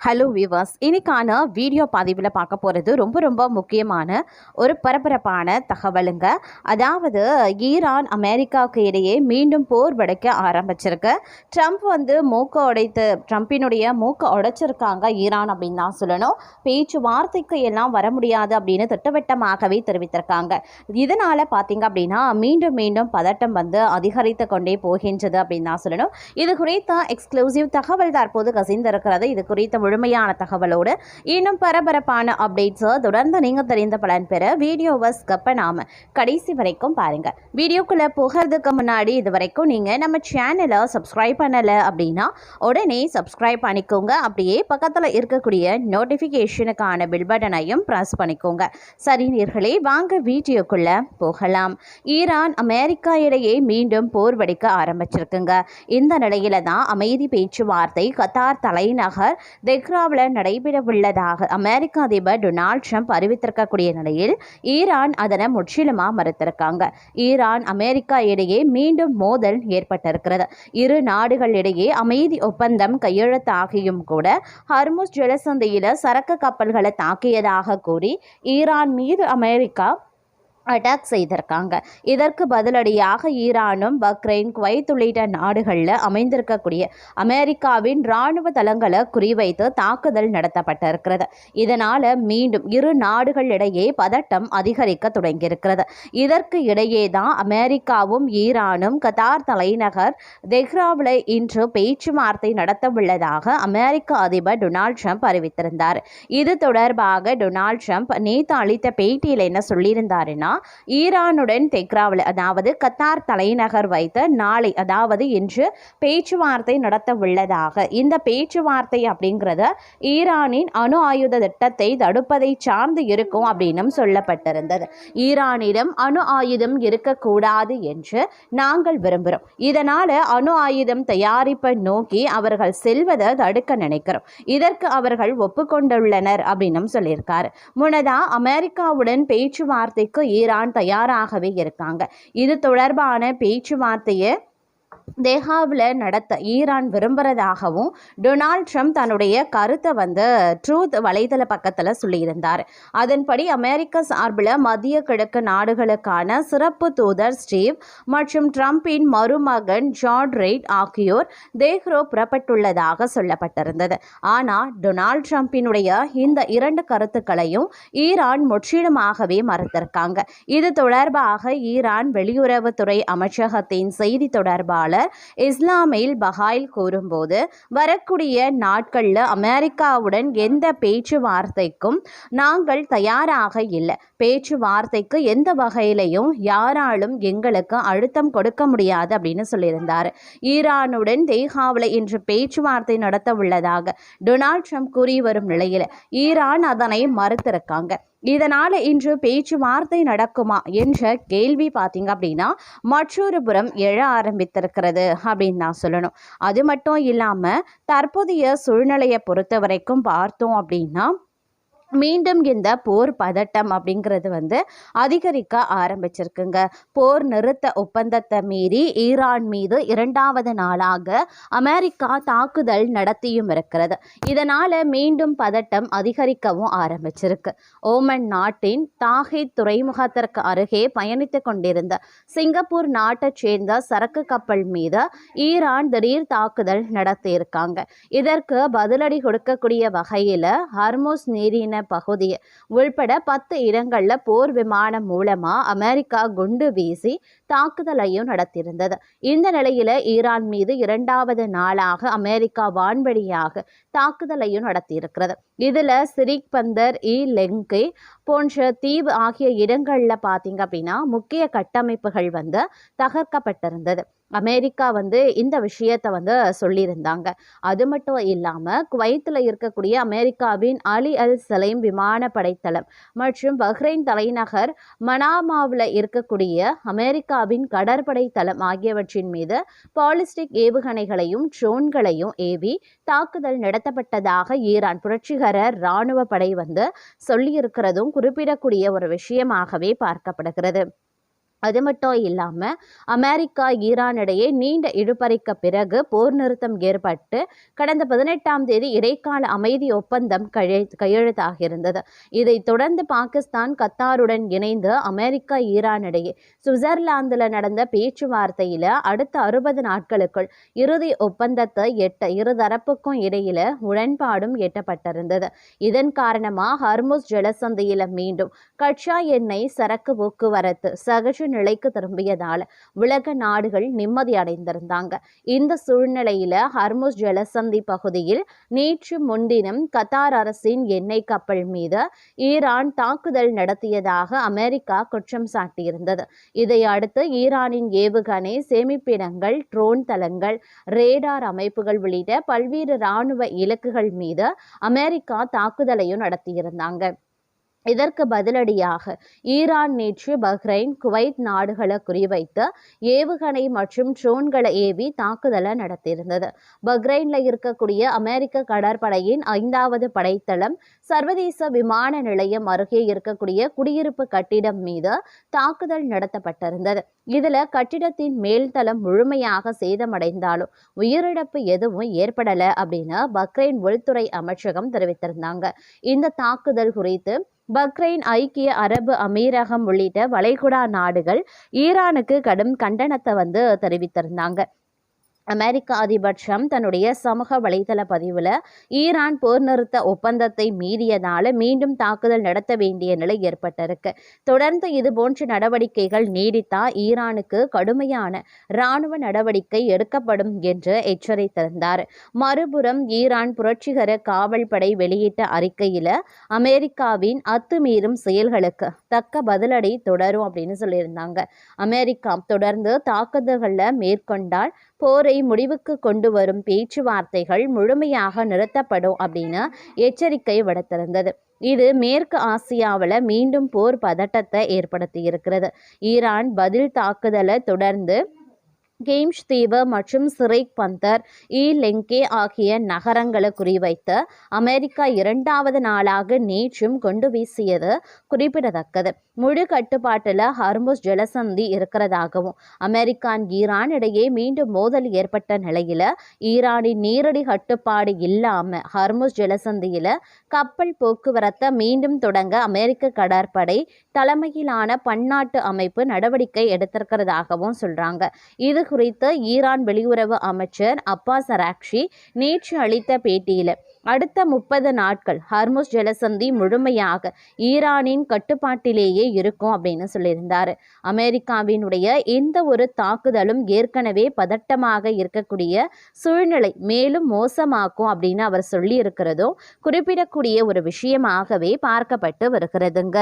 Hello viewers, இன்னைக்கான video பதிவில் பார்க்க போகிறது ரொம்ப முக்கியமான ஒரு பரபரப்பான தகவலுங்க. அதாவது ஈரான் அமெரிக்காவுக்கு இடையே மீண்டும் போர் வெடிக்க ஆரம்பிச்சிருக்கு. ட்ரம்ப் ட்ரம்பினுடைய மூக்க உடைச்சிருக்காங்க ஈரான் அப்படின்னு தான் சொல்லணும். பேச்சுவார்த்தைக்கு எல்லாம் வர முடியாது அப்படின்னு திட்டவட்டமாகவே தெரிவித்திருக்காங்க. இதனால் பார்த்தீங்க அப்படின்னா மீண்டும் பதட்டம் அதிகரித்து கொண்டே போகின்றது அப்படின்னு தான் சொல்லணும். இது குறித்த எக்ஸ்க்ளூசிவ் தகவல் தற்போது கசிந்திருக்கிறது. இது குறித்த முழுமையான தகவலோடு இன்னும் பரபரப்பான அப்டேட்ஸை தொடர்ந்து நீங்க தெரிந்த பலன் பெற வீடியோவை ஸ்கிப் பண்ணாம கடைசி வரைக்கும் பாருங்க. வீடியோக்குள்ள போகிறதுக்கு முன்னாடி இது வரைக்கும் நீங்க நம்ம சேனலை சப்ஸ்கிரைப் பண்ணல அப்படின்னா உடனே சப்ஸ்கிரைப் பண்ணிக்கோங்க. அப்படியே பக்கத்தில் இருக்கக்கூடிய நோட்டிஃபிகேஷனுக்கான பில் பட்டனையும் பிரஸ் பண்ணிக்கோங்க. சரி நேயர்களே, வாங்க வீடியோக்குள்ள போகலாம். ஈரான் அமெரிக்கா இடையே மீண்டும் போர் வெடிக்க ஆரம்பிச்சிருக்குங்க. இந்த நிலையில தான் அமைதி பேச்சுவார்த்தை கத்தார் தலைநகர் தெஹ்ராவில் நடைபெறவுள்ளதாக அமெரிக்க அதிபர் டொனால்ட் ட்ரம்ப் அறிவித்திருக்கக்கூடிய நிலையில் ஈரான் அதனை முற்றிலுமாக மறுத்திருக்காங்க. ஈரான் அமெரிக்கா இடையே மீண்டும் மோதல் ஏற்பட்டிருக்கிறது. இரு நாடுகளிடையே அமைதி ஒப்பந்தம் கையெழுத்தாகியும் கூட ஹர்முஸ் ஜலசந்தியில சரக்கு கப்பல்களை தாக்கியதாக கூறி ஈரான் மீது அமெரிக்கா அட்டாக் செய்திருக்காங்க. இதற்கு பதிலடியாக ஈரானும் பக்ரைன், குவைத் உள்ளிட்ட நாடுகளில் அமைந்திருக்கக்கூடிய அமெரிக்காவின் இராணுவ தளங்களை குறிவைத்து தாக்குதல் நடத்தப்பட்டிருக்கிறது. இதனால் மீண்டும் இரு நாடுகளிடையே பதட்டம் அதிகரிக்க தொடங்கியிருக்கிறது. இதற்கு இடையே தான் அமெரிக்காவும் ஈரானும் கத்தார் தலைநகர் தெஹ்ராவில் இன்று பேச்சுவார்த்தை நடத்தவுள்ளதாக அமெரிக்க அதிபர் டொனால்ட் ட்ரம்ப் அறிவித்திருந்தார். இது தொடர்பாக டொனால்ட் ட்ரம்ப் நேற்று அளித்த பேட்டியில் என்ன சொல்லியிருந்தாருன்னா, ஈரானுடன் தெஹ்ராவில் அதாவது கத்தார் தலைநகர் வைத்து நாளை அதாவது இன்று பேச்சுவார்த்தை நடத்த உள்ளதாக. இந்த பேச்சுவார்த்தை அப்படிங்கிறத ஈரானின் அணு ஆயுத திட்டத்தை தடுப்பதை சார்ந்து இருக்கும் அப்படின்னு சொல்லப்பட்டிருந்தது. ஈரானிடம் அணு ஆயுதம் இருக்கக்கூடாது என்று நாங்கள் விரும்புகிறோம். இதனால அணு ஆயுதம் தயாரிப்பை நோக்கி அவர்கள் செல்வதை தடுக்க நினைக்கிறோம். இதற்கு அவர்கள் ஒப்புக்கொண்டுள்ளனர் அப்படின்னு சொல்லியிருக்காரு. முன்னதா அமெரிக்காவுடன் பேச்சுவார்த்தைக்கு ஈரான் தயாராகவே இருக்காங்க. இது தொடர்பான பேச்சுவார்த்தையை தெஹ்ராவில் நடத்த ஈரான் விரும்புகிறதாகவும் டொனால்ட் ட்ரம்ப் தன்னுடைய கருத்தை ட்ரூத் வலைதள பக்கத்தில் சொல்லியிருந்தார். அதன்படி அமெரிக்க சார்பில் மத்திய கிழக்கு நாடுகளுக்கான சிறப்பு தூதர் ஸ்டீவ் மற்றும் ட்ரம்பின் மருமகன் ஜார்ட் ரெய்ட் ஆகியோர் தெஹ்ரா புறப்பட்டுள்ளதாக சொல்லப்பட்டிருந்தது. ஆனால் டொனால்ட் ட்ரம்பினுடைய இந்த இரண்டு கருத்துக்களையும் ஈரான் முற்றிலுமாகவே மறுத்திருக்காங்க. இது தொடர்பாக ஈரான் வெளியுறவுத்துறை அமைச்சகத்தின் செய்தி தொடர்பாளர் இஸ்மாயில் பகாயில் கூறும்போது, வரக்கூடிய நாட்களில் அமெரிக்காவுடன் எந்த பேச்சுவார்த்தைக்கும் நாங்கள் தயாராக இல்லை. பேச்சுவார்த்தைக்கு எந்த வகையிலையும் யாராலும் எங்களுக்கு அழுத்தம் கொடுக்க முடியாது அப்படின்னு சொல்லியிருந்தார். ஈரானுடன் தெஹ்ராவில் இன்று பேச்சுவார்த்தை நடத்த உள்ளதாக டொனால்ட் ட்ரம்ப் கூறி வரும் நிலையில் ஈரான் அதனை மறுத்திருக்காங்க. இதனால் இன்று பேச்சுவார்த்தை நடக்குமா என்ற கேள்வி பார்த்தீங்க அப்படின்னா மற்றொரு புறம் எழ ஆரம்பித்திருக்கிறது அப்படின்னு நான் சொல்லணும். அது மட்டும் இல்லாமல் தற்போதைய சூழ்நிலையை பொறுத்த வரைக்கும் பார்த்தோம் அப்படின்னா மீண்டும் இந்த போர் பதட்டம் அப்படிங்கிறது அதிகரிக்க ஆரம்பிச்சிருக்குங்க. போர் நிறுத்த ஒப்பந்தத்தை மீறி ஈரான் மீது இரண்டாவது நாளாக அமெரிக்கா தாக்குதல் நடத்தியும் இருக்கிறது. இதனால் மீண்டும் பதட்டம் அதிகரிக்கவும் ஆரம்பிச்சிருக்கு. ஓமன் நாட்டின் தாஹித் துறைமுகத்திற்கு அருகே பயணித்து கொண்டிருந்த சிங்கப்பூர் நாட்டைச் சேர்ந்த சரக்கு கப்பல் மீது ஈரான் திடீர் தாக்குதல் நடத்தியிருக்காங்க. இதற்கு பதிலடி கொடுக்கக்கூடிய வகையில் ஹர்முஸ் நீரின பகுதி உள்பட 10 இடங்கள்ல போர் விமானம் மூலமா அமெரிக்கா குண்டு வீசி தாக்குதலையும் நடத்தியிருந்தது. இந்த நிலையில ஈரான் மீது இரண்டாவது நாளாக அமெரிக்கா வான்வழியாக தாக்குதலையும் நடத்தியிருக்கிறது. இதுல சிரிக் பந்தர், லெங்கை போன்ற தீவு ஆகிய இடங்கள்ல பார்த்தீங்க அப்படின்னா முக்கிய கட்டமைப்புகள் தகர்க்கப்பட்டிருந்தது. அமெரிக்கா இந்த விஷயத்தை சொல்லியிருந்தாங்க. அது மட்டும் இல்லாமல் குவைத்தில் இருக்கக்கூடிய அமெரிக்காவின் அலி அல் சலைம் விமானப்படை தளம் மற்றும் பஹ்ரைன் தலைநகர் மனாமாவில் இருக்கக்கூடிய அமெரிக்காவின் கடற்படை தளம் ஆகியவற்றின் மீது பாலிஸ்டிக் ஏவுகணைகளையும் ட்ரோன்களையும் ஏவி தாக்குதல் நடத்தப்பட்டதாக ஈரான் புரட்சிகர இராணுவ படை சொல்லியிருக்கிறதும் குறிப்பிடக்கூடிய ஒரு விஷயமாகவே பார்க்கப்படுகிறது. அது மட்டும் இல்லாமல் அமெரிக்கா ஈரான் இடையே நீண்ட இழுபறிக்கு பிறகு போர் நிறுத்தம் ஏற்பட்டு கடந்த 18ஆம் தேதி இடைக்கால அமைதி ஒப்பந்தம் கையெழுத்தாகியிருந்தது. இதைத் தொடர்ந்து பாகிஸ்தான் கத்தாருடன் இணைந்து அமெரிக்கா ஈரான் இடையே சுவிட்சர்லாந்தில் நடந்த பேச்சுவார்த்தையில் அடுத்த 60 நாட்களுக்குள் இறுதி ஒப்பந்தத்தை எட்ட இருதரப்புக்கும் இடையில உடன்பாடும் எட்டப்பட்டிருந்தது. இதன் காரணமாக ஹர்முஸ் ஜலசந்தியில் மீண்டும் கச்சா எண்ணெய் சரக்கு போக்குவரத்து சகஜ நிலைக்கு திரும்பியதால் உலக நாடுகள் நிம்மதி அடைந்திருந்தாங்க. இந்த சூழ்நிலையில ஹர்முஸ் ஜலசந்தி பகுதியில் நேற்று முன்தினம் கத்தார் அரசின் எண்ணெய் கப்பல் மீது ஈரான் தாக்குதல் நடத்தியதாக அமெரிக்கா குற்றம் சாட்டியிருந்தது. இதை அடுத்து ஈரானின் ஏவுகணை சேமிப்பிடங்கள், ட்ரோன் தளங்கள், ரேடார் அமைப்புகள் உள்ளிட்ட பல்வேறு இராணுவ இலக்குகள் மீது அமெரிக்கா தாக்குதலையும் நடத்தியிருந்தாங்க. இதற்கு பதிலடியாக ஈரான் நேற்று பஹ்ரைன், குவைத் நாடுகளை குறிவைத்து ஏவுகணை மற்றும் ட்ரோன்களை ஏவி தாக்குதலை நடத்தியிருந்தது. பஹ்ரைனில் இருக்கக்கூடிய அமெரிக்க கடற்படையின் 5வது படைத்தளம், சர்வதேச விமான நிலையம் அருகே இருக்கக்கூடிய குடியிருப்பு கட்டிடம் மீது தாக்குதல் நடத்தப்பட்டிருந்தது. இதுல கட்டிடத்தின் மேல்தளம் முழுமையாக சேதமடைந்தாலும் உயிரிழப்பு எதுவும் ஏற்படல அப்படின்னு பஹ்ரைன் உள்துறை அமைச்சகம் தெரிவித்திருந்தாங்க. இந்த தாக்குதல் குறித்து பஹ்ரைன், ஐக்கிய அரபு அமீரகம் உள்ளிட்ட வளைகுடா நாடுகள் ஈரானுக்கு கடும் கண்டனத்தை தெரிவித்திருந்தாங்க. அமெரிக்க அதிபர் ட்ரம்ப் தன்னுடைய சமூக வலைதள பதிவில் ஈரான் போர் நிறுத்த ஒப்பந்தத்தை மீறியதால் மீண்டும் தாக்குதல் நடத்த வேண்டிய நிலை ஏற்பட்டிருக்கு. தொடர்ந்து இதுபோன்ற நடவடிக்கைகள் நீடித்தா ஈரானுக்கு கடுமையான இராணுவ நடவடிக்கை எடுக்கப்படும் என்று எச்சரித்திருந்தார். மறுபுறம் ஈரான் புரட்சிகர காவல் படை வெளியிட்ட அறிக்கையில் அமெரிக்காவின் அத்துமீறும் செயல்களுக்கு தக்க பதிலடி தொடரும் அப்படின்னு சொல்லியிருந்தாங்க. அமெரிக்கா தொடர்ந்து தாக்குதல்களை மேற்கொண்டால் போரை முடிவுக்கு கொண்டு வரும் பேச்சுவார்த்தைகள் முழுமையாக நிறுத்தப்படும் அப்படின்னு எச்சரிக்கை விடுத்திருந்தது. இது மேற்கு ஆசியாவில் மீண்டும் போர் பதட்டத்தை ஏற்படுத்தி இருக்கிறது. ஈரான் பதில் தாக்குதலை தொடர்ந்து கேம்ஷ் தீவு மற்றும் சிரைக் பந்தர், லெங்கே ஆகிய நகரங்களை குறிவைத்து அமெரிக்கா 2வது நாளாக நேற்றும் கொண்டு வீசியது குறிப்பிடத்தக்கது. முழு கட்டுப்பாட்டில் ஹர்முஸ் ஜலசந்தி இருக்கிறதாகவும் அமெரிக்கா ஈரான் இடையே மீண்டும் மோதல் ஏற்பட்ட நிலையில் ஈரானின் நேரடி கட்டுப்பாடு இல்லாமல் ஹர்முஸ் ஜலசந்தியில் கப்பல் போக்குவரத்தை மீண்டும் தொடங்க அமெரிக்க கடற்படை தலைமையிலான பன்னாட்டு அமைப்பு நடவடிக்கை எடுத்திருக்கிறதாகவும் சொல்றாங்க. இது குறித்து ஈரான் வெளியுறவு அமைச்சர் அப்பாஸ் அராக்ஷி நேற்று அளித்த பேட்டியில் அடுத்த 30 நாட்கள் ஹர்முஸ் ஜலசந்தி முழுமையாக ஈரானின் கட்டுப்பாட்டிலேயே இருக்கும் அப்படின்னு சொல்லியிருந்தார். அமெரிக்காவினுடைய எந்த ஒரு தாக்குதலும் ஏற்கனவே பதட்டமாக இருக்கக்கூடிய சூழ்நிலை மேலும் மோசமாக்கும் அப்படின்னு அவர் சொல்லி இருக்கிறதும் குறிப்பிடக்கூடிய ஒரு விஷயமாகவே பார்க்கப்பட்டு வருகிறதுங்க.